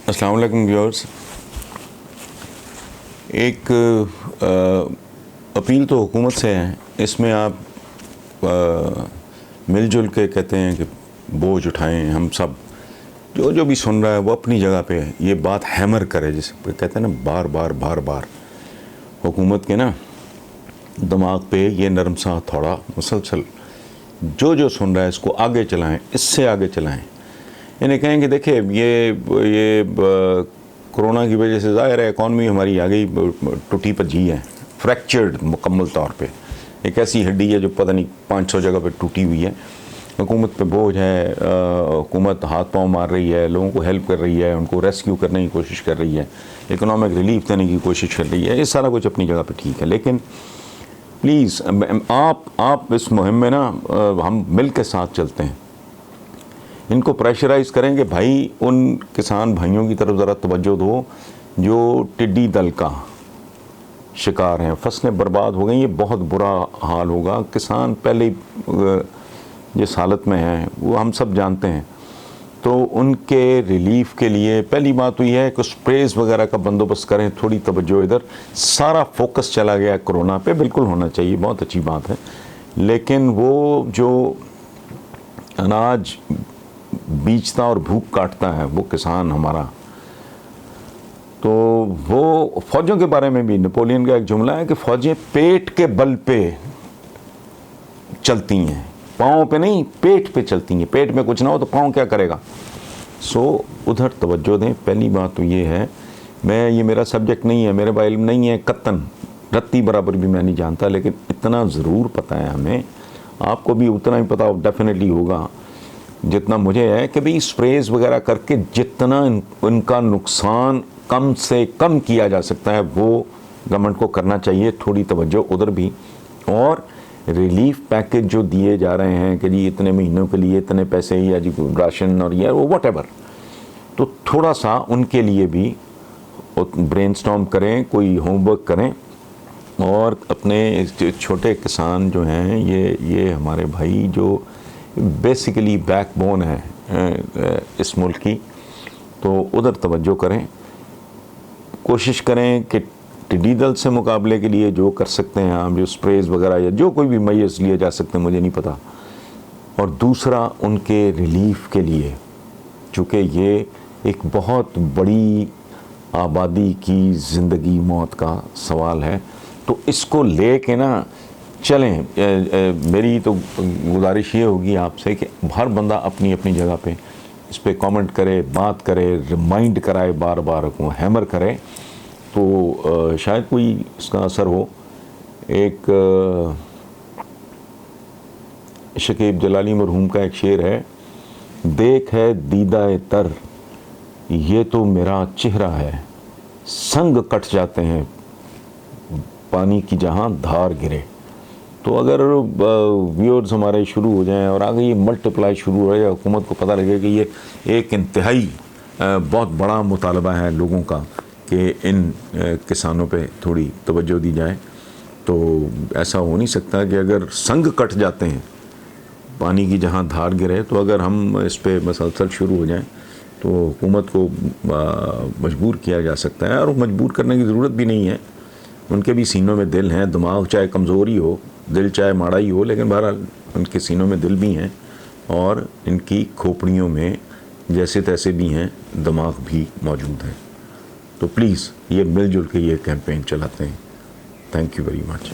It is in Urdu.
السلام علیکم ویورز. ایک اپیل تو حکومت سے ہے، اس میں آپ مل جل کے کہتے ہیں کہ بوجھ اٹھائیں. ہم سب جو بھی سن رہا ہے وہ اپنی جگہ پہ یہ بات ہیمر کرے، جسے کہتے ہیں نا بار بار حکومت کے نا دماغ پہ یہ نرم سا تھوڑا مسلسل جو سن رہا ہے اس کو آگے چلائیں، اس سے آگے چلائیں. انہیں کہیں کہ دیکھیں یہ کرونا کی وجہ سے ظاہر ہے اکانومی ہماری آ گئی ٹوٹی پجی ہے، فریکچرڈ مکمل طور پہ. ایک ایسی ہڈی ہے جو پتہ نہیں 500 جگہ پہ ٹوٹی ہوئی ہے. حکومت پہ بوجھ ہے، حکومت ہاتھ پاؤں مار رہی ہے، لوگوں کو ہیلپ کر رہی ہے، ان کو ریسکیو کرنے کی کوشش کر رہی ہے، اکنامک ریلیف دینے کی کوشش کر رہی ہے. یہ سارا کچھ اپنی جگہ پہ ٹھیک ہے، لیکن پلیز آپ اس مہم میں نا ہم مل کے ساتھ چلتے ہیں. ان کو پریشرائز کریں کہ بھائی ان کسان بھائیوں کی طرف ذرا توجہ دو جو ٹڈی دل کا شکار ہیں. فصلیں برباد ہو گئیں، یہ بہت برا حال ہوگا. کسان پہلے جس حالت میں ہیں وہ ہم سب جانتے ہیں. تو ان کے ریلیف کے لیے پہلی بات تو یہ ہے کہ اسپریز وغیرہ کا بندوبست کریں. تھوڑی توجہ ادھر، سارا فوکس چلا گیا کرونا پہ، بالکل ہونا چاہیے، بہت اچھی بات ہے. لیکن وہ جو اناج بیچتا اور بھوک کاٹتا ہے وہ کسان ہمارا، تو وہ فوجوں کے بارے میں بھی نپولین کا ایک جملہ ہے کہ فوجیں پیٹ کے بل پہ چلتی ہیں، پاؤں پہ نہیں، پیٹ پہ چلتی ہیں. پیٹ میں کچھ نہ ہو تو پاؤں کیا کرے گا؟ سو ادھر توجہ دیں. پہلی بات تو یہ ہے، یہ میرا سبجیکٹ نہیں ہے، میرے علم نہیں ہے، قطن رتی برابر بھی میں نہیں جانتا، لیکن اتنا ضرور پتہ ہے ہمیں، آپ کو بھی اتنا ہی پتہ ڈیفینیٹلی ہوگا جتنا مجھے ہے، کہ بھئی اسپریز وغیرہ کر کے جتنا ان کا نقصان کم سے کم کیا جا سکتا ہے وہ گورنمنٹ کو کرنا چاہیے. تھوڑی توجہ ادھر بھی. اور ریلیف پیکج جو دیے جا رہے ہیں کہ جی اتنے مہینوں کے لیے اتنے پیسے یا جی راشن اور یہ وہ واٹ ایور، تو تھوڑا سا ان کے لیے بھی برین سٹارم کریں، کوئی ہوم ورک کریں. اور اپنے چھوٹے کسان جو ہیں یہ ہمارے بھائی جو بیسیکلی بیک بون ہے اس ملک کی، تو ادھر توجہ کریں. کوشش کریں کہ ٹڈی دل سے مقابلے کے لیے جو کر سکتے ہیں آپ، جو اسپریز وغیرہ یا جو کوئی بھی میز لیے جا سکتے ہیں، مجھے نہیں پتہ. اور دوسرا ان کے ریلیف کے لیے، چونکہ یہ ایک بہت بڑی آبادی کی زندگی موت کا سوال ہے، تو اس کو لے کے نا چلیں. میری تو گزارش یہ ہوگی آپ سے کہ ہر بندہ اپنی اپنی جگہ پہ اس پہ کامنٹ کرے، بات کرے، ریمائنڈ کرائے، بار بار کو ہیمر کرے، تو شاید کوئی اس کا اثر ہو. ایک شکیب جلالی مرحوم کا ایک شعر ہے، دیکھ ہے دیدہ تر یہ تو میرا چہرہ ہے، سنگ کٹ جاتے ہیں پانی کی جہاں دھار گرے. تو اگر ویورز ہمارے شروع ہو جائیں اور آگے یہ ملٹیپلائی شروع ہو جائے، حکومت کو پتہ لگے کہ یہ ایک انتہائی بہت بڑا مطالبہ ہے لوگوں کا کہ ان کسانوں پہ تھوڑی توجہ دی جائے، تو ایسا ہو نہیں سکتا کہ اگر سنگ کٹ جاتے ہیں پانی کی جہاں دھار گرے، تو اگر ہم اس پہ مسلسل شروع ہو جائیں تو حکومت کو مجبور کیا جا سکتا ہے. اور مجبور کرنے کی ضرورت بھی نہیں ہے، ان کے بھی سینوں میں دل ہیں. دماغ چاہے کمزور ہی ہو، دل چاہے ماڑا ہی ہو، لیکن بہرحال ان کے سینوں میں دل بھی ہیں اور ان کی کھوپڑیوں میں جیسے تیسے بھی ہیں دماغ بھی موجود ہیں. تو پلیز یہ مل جل کے یہ کیمپین چلاتے ہیں. Thank you very much.